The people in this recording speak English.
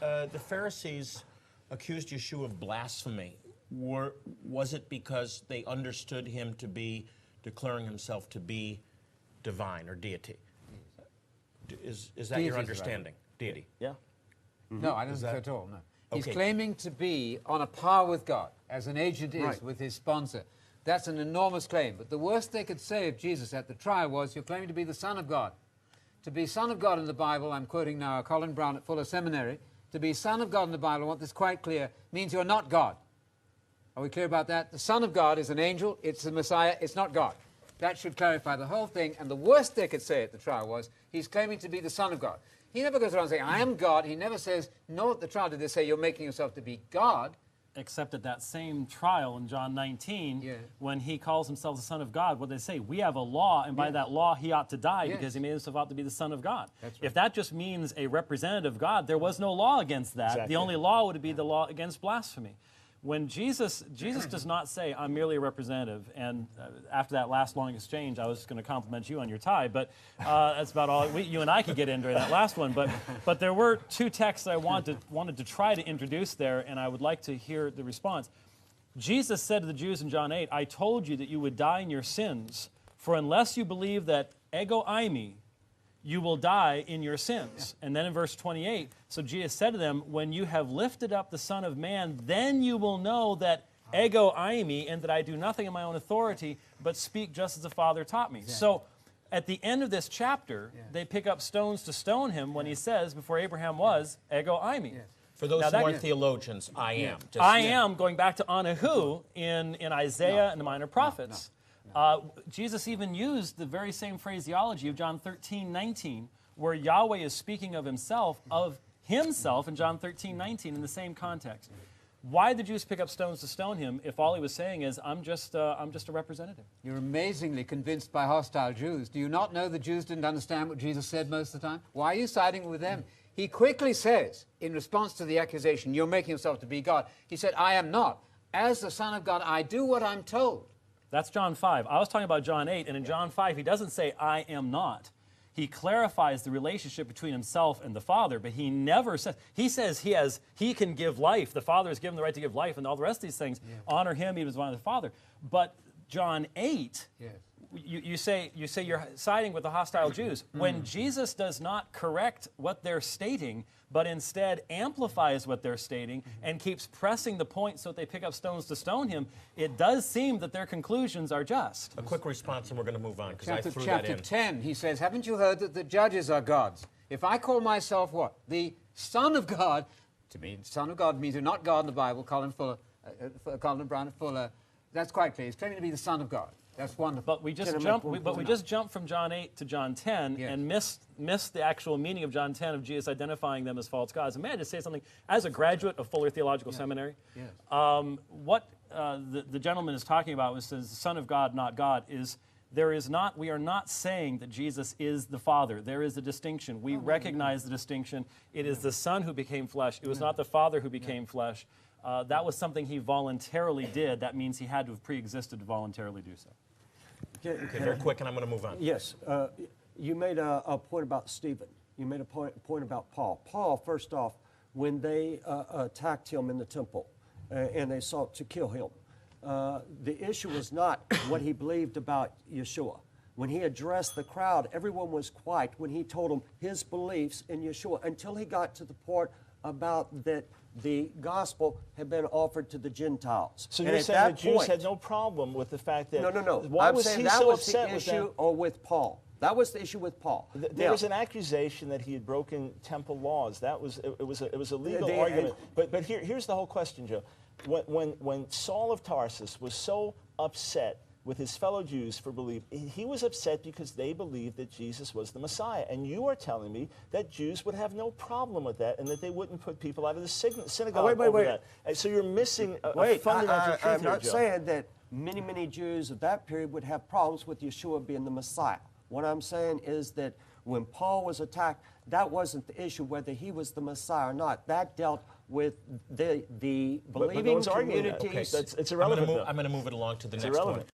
the Pharisees accused Yeshua of blasphemy. Was it because they understood him to be declaring himself to be divine or deity? Is that Deity your is understanding? right. Deity. Yeah. No, I don't think so at all, no. He's Okay. claiming to be on a par with God, as an agent is Right. with his sponsor. That's an enormous claim. But the worst they could say of Jesus at the trial was, you're claiming to be the Son of God. To be Son of God in the Bible, I'm quoting now Colin Brown at Fuller Seminary, to be Son of God in the Bible, I want this quite clear, means you're not God. Are we clear about that? The Son of God is an angel, it's the Messiah, it's not God. That should clarify the whole thing, and the worst they could say at the trial was, he's claiming to be the Son of God. He never goes around saying, I am God. He never says, no, at the trial did they say, you're making yourself to be God. Except at that same trial in John 19, Yeah. when he calls himself the Son of God, what they say, we have a law, and by Yes. that law he ought to die Yes. because he made himself out to be the Son of God. That's right. If that just means a representative of God, there was no law against that. Exactly. The only law would be the law against blasphemy. When Jesus does not say, I'm merely a representative, and after that last long exchange, I was going to compliment you on your tie, but that's about all you and I could get in during that last one. But there were two texts I wanted to try to introduce there, and I would like to hear the response. Jesus said to the Jews in John 8, I told you that you would die in your sins, for unless you believe that ego eimi, you will die in your sins. And then in verse 28, so Jesus said to them, when you have lifted up the Son of Man, then you will know that ego eimi, and that I do nothing in my own authority, but speak just as the Father taught me. Exactly. So at the end of this chapter, they pick up stones to stone him when he says, before Abraham was, ego eimi. For those Now who that- aren't theologians, I am. Just- I am, going back to Anahu in Isaiah and the minor prophets. Jesus even used the very same phraseology of John 13:19, where Yahweh is speaking of himself in John 13:19 in the same context. Why did the Jews pick up stones to stone him if all he was saying is, I'm just a representative? You're amazingly convinced by hostile Jews. Do you not know the Jews didn't understand what Jesus said most of the time? Why are you siding with them? He quickly says, in response to the accusation, you're making yourself to be God, he said, I am not. As the Son of God, I do what I'm told. That's John 5. I was talking about John 8, and in John 5, he doesn't say, I am not. He clarifies the relationship between himself and the Father, but he never says, he says he can give life. The Father has given the right to give life and all the rest of these things. Yeah. Honor him, he was one of the Father. But John 8, yes. you say you're siding with the hostile Jews. When Jesus does not correct what they're stating, but instead amplifies what they're stating and keeps pressing the point so that they pick up stones to stone him, it does seem that their conclusions are just. A quick response, and we're going to move on, because I threw that Chapter in. 10, he says, haven't you heard that the judges are gods? If I call myself what? The Son of God, to me, Son of God means you're not God in the Bible, Colin Brown at Fuller, that's quite clear. He's claiming to be the Son of God. That's wonderful. But we just jumped from John 8 to John 10 and missed the actual meaning of John 10 of Jesus identifying them as false gods. And may I just say something? As a graduate of Fuller Theological Seminary, what the gentleman is talking about when he says the Son of God, not God, is we are not saying that Jesus is the Father. There is a distinction. We recognize the distinction. It is the Son who became flesh. It was not the Father who became flesh. That was something he voluntarily did. That means he had to have pre-existed to voluntarily do so. Okay, very quick, and I'm going to move on. Yes. You made a point about Stephen. You made a point about Paul. Paul, first off, when they attacked him in the temple and they sought to kill him, the issue was not what he believed about Yeshua. When he addressed the crowd, everyone was quiet when he told them his beliefs in Yeshua, until he got to the part about that the gospel had been offered to the Gentiles. So you're saying the Jews had no problem with the fact that... No. Why I'm was saying he that so was upset the with issue them? or with Paul. That was the issue with Paul. There was an accusation that he had broken temple laws. That was it was a legal argument. But here's the whole question, Joe. When Saul of Tarsus was so upset with his fellow Jews for belief, he was upset because they believed that Jesus was the Messiah. And you are telling me that Jews would have no problem with that and that they wouldn't put people out of the synagogue over that. And so you're missing a fundamental truth I'm here, not Joe. saying that many Jews of that period would have problems with Yeshua being the Messiah. What I'm saying is that when Paul was attacked, that wasn't the issue whether he was the Messiah or not. That dealt with the believing but no one's arguing that. communities. Okay, it's irrelevant. I'm going to move it along to the It's next irrelevant. one.